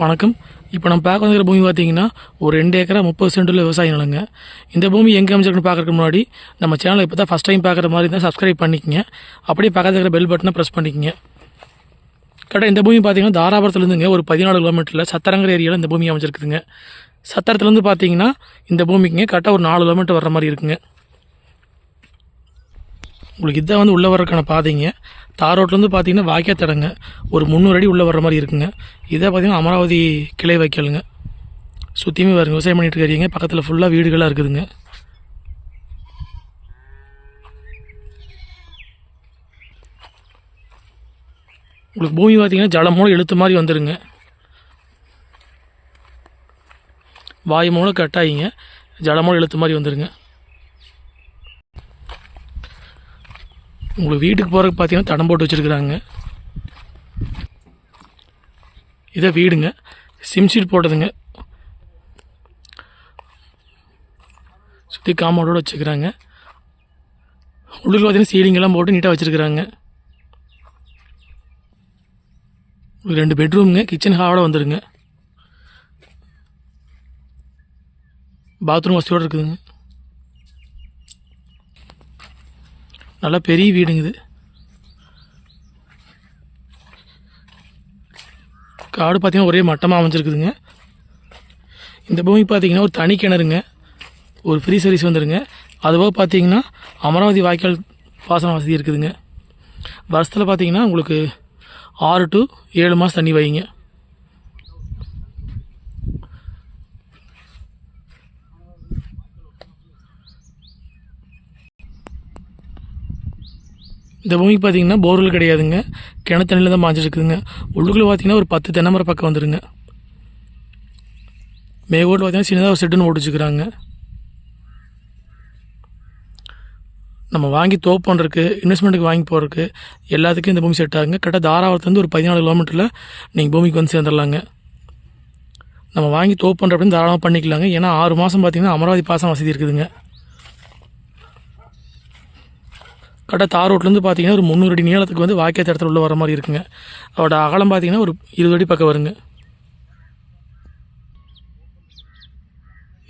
வணக்கம். இப்போ நம்ம பார்க்க வந்துக்கிற பூமி பார்த்தீங்கன்னா ஒரு 2 ஏக்கரா 30 சென்டில் விவசாய நிலங்க. இந்த பூமி எங்கே அமைச்சிருக்குன்னு பார்க்கறதுக்கு முன்னாடி நம்ம சேனலை இப்போ தான் ஃபஸ்ட் டைம் பார்க்குற மாதிரி இருந்தால் சப்ஸ்கிரைப் பண்ணிக்கங்க. அப்படியே பக்கத்தில் இருக்கிற பெல் பட்டனை ப்ரெஸ் பண்ணிக்கங்க. கரெக்டாக இந்த பூமி பார்த்தீங்கன்னா தாராபுரத்துலேருந்துங்க ஒரு 14 கிலோமீட்டரில் சத்தரங்கர் ஏரியாவில் இந்த பூமி அமைச்சிருக்குதுங்க. சத்திரத்துலேருந்து பார்த்தீங்கன்னா இந்த பூமிக்குங்க கரெக்டாக ஒரு 4 கிலோமீட்டர் வர்ற மாதிரி இருக்குங்க. உங்களுக்கு இதான் வந்து உள்ளே வர்றதுக்கான பாதைங்க. தார் ரோட்லேருந்து பார்த்தீங்கன்னா வாய்க்கா தடங்க ஒரு 300 அடி உள்ளே வர்ற மாதிரி இருக்குங்க. இதை பார்த்தீங்கன்னா அமராவதி கிளை வைக்கலுங்க. சுற்றியுமே வருங்க விவசாயம் பண்ணிட்டு இருக்கிறீங்க. பக்கத்தில் ஃபுல்லாக வீடுகளாக இருக்குதுங்க. உங்களுக்கு பூமி பார்த்தீங்கன்னா ஜலம் மூலம் இழுத்து மாதிரி வந்துடுங்க. வாயு மூலம் கட்டாயிங்க ஜலம் மூலம் இழுத்து மாதிரி வந்துடுங்க. உங்களுக்கு வீட்டுக்கு போகிறதுக்கு பார்த்தீங்கன்னா தடம் போட்டு வச்சுருக்குறாங்க. இதை வீடுங்க சிம்ஷீட் போட்டதுங்க. சுற்றி காம்பவுண்டோடு வச்சுக்கிறாங்க. உள்ளுக்கு பார்த்தீங்கன்னா சீலிங்கெல்லாம் போட்டு நீட்டாக வச்சுருக்குறாங்க. 2 பெட்ரூமுங்க, கிச்சன் ஹாலோட வந்துடுங்க. பாத்ரூம் வசதியோடு இருக்குதுங்க. நல்லா பெரிய வீடுங்க இது. காடு பார்த்தீங்கன்னா ஒரே மட்டமாக அமைஞ்சிருக்குதுங்க. இந்த பூமி பார்த்தீங்கன்னா ஒரு தனி கிணறுங்க, ஒரு ஃப்ரீ சர்வீஸ் வந்துடுங்க. அதுபோக பார்த்தீங்கன்னா அமராவதி வாய்க்கால் பாசன வசதி இருக்குதுங்க. வருஷத்தில் பார்த்தீங்கன்னா உங்களுக்கு 6 to 7 மாதம் தண்ணி வைங்க. இந்த பூமிக்கு பார்த்தீங்கன்னா போர்வெல் கிடையாதுங்க, கிணத்து தண்ணியில் தான் பாஞ்சிருக்குதுங்க. உள்ளுக்குள்ளே பார்த்தீங்கன்னா ஒரு 10 தென்னை மரம் பக்கம் வந்துடுங்க. மேகோட்டில் பார்த்தீங்கன்னா சின்னதாக ஒரு செட்டுன்னு ஓட்டு வச்சுக்கிறாங்க. நம்ம வாங்கி தோப்பு பண்ணுறதுக்கு இன்வெஸ்ட்மெண்ட்டுக்கு வாங்கி போகிறதுக்கு எல்லாத்துக்கும் இந்த பூமி செட் ஆகுங்க. கரெக்டாக தாராபுரத்துலேருந்து ஒரு 14 கிலோமீட்டரில் நீங்கள் பூமிக்கு வந்து சேர்ந்துடலாங்க. நம்ம வாங்கி தோப்பு பண்ணுற அப்படின்னு தாராளமாக பண்ணிக்கலாங்க. ஏன்னா 6 மாதம் பார்த்தீங்கன்னா அமராவதி பாசன வசதி இருக்குதுங்க. கரெக்டாக தார் ரோட்லேருந்து பார்த்தீங்கன்னா ஒரு 300 அடி நீளத்துக்கு வந்து வாய்க்கா தடத்தில் உள்ள வர மாதிரி இருக்குங்க. அதோட அகலம் பார்த்தீங்கன்னா ஒரு 20 அடி பக்கம் வருங்க.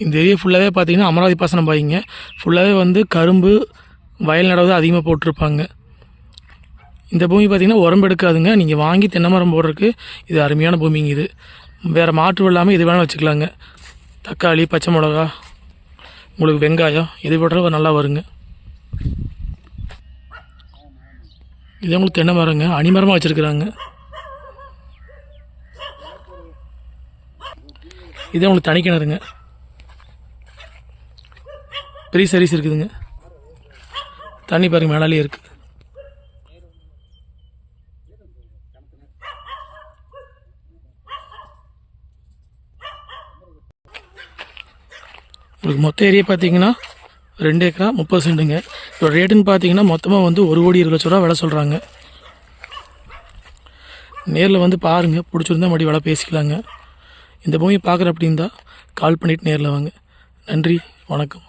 இந்த ஏரியா ஃபுல்லாகவே பார்த்தீங்கன்னா அமராவதி பாசனம் பாய்ங்க. ஃபுல்லாகவே வந்து கரும்பு வயல் நடவு அதிகமாக போட்டிருப்பாங்க. இந்த பூமி பார்த்தீங்கன்னா உரம்பு எடுக்காதுங்க. நீங்கள் வாங்கி தென்னை மரம் போடுறதுக்கு இது அருமையான பூமிங்க. இது வேறு மாற்று இல்லாமல் இது வேணால் வச்சுக்கலாங்க. தக்காளி, பச்சை மிளகா, உங்களுக்கு வெங்காயம் இது போட்டாலும் நல்லா வருங்க. இது உங்களுக்கு தென்னை மரங்க, அணிமரமாக வச்சுருக்குறாங்க. இது உங்களுக்கு தனி கிணறுங்க, பெரிய சர்வீஸ் இருக்குதுங்க. தண்ணி பாருங்க மேலாலே இருக்குது. உங்களுக்கு மொத்த ஏரியா பார்த்தீங்கன்னா 2 ஏக்கரா 30 சென்ட்டுங்க. இதோட ரேட்டுன்னு பார்த்தீங்கன்னா மொத்தமாக வந்து 1,20,00,000 விலை சொல்கிறாங்க. நேரில் வந்து பாருங்கள், பிடிச்சிருந்தா மறுபடியும் விலை பேசிக்கலாங்க. இந்த பூமியை பார்க்குற அப்படின்னா கால் பண்ணிவிட்டு நேரில் வாங்க. நன்றி, வணக்கம்.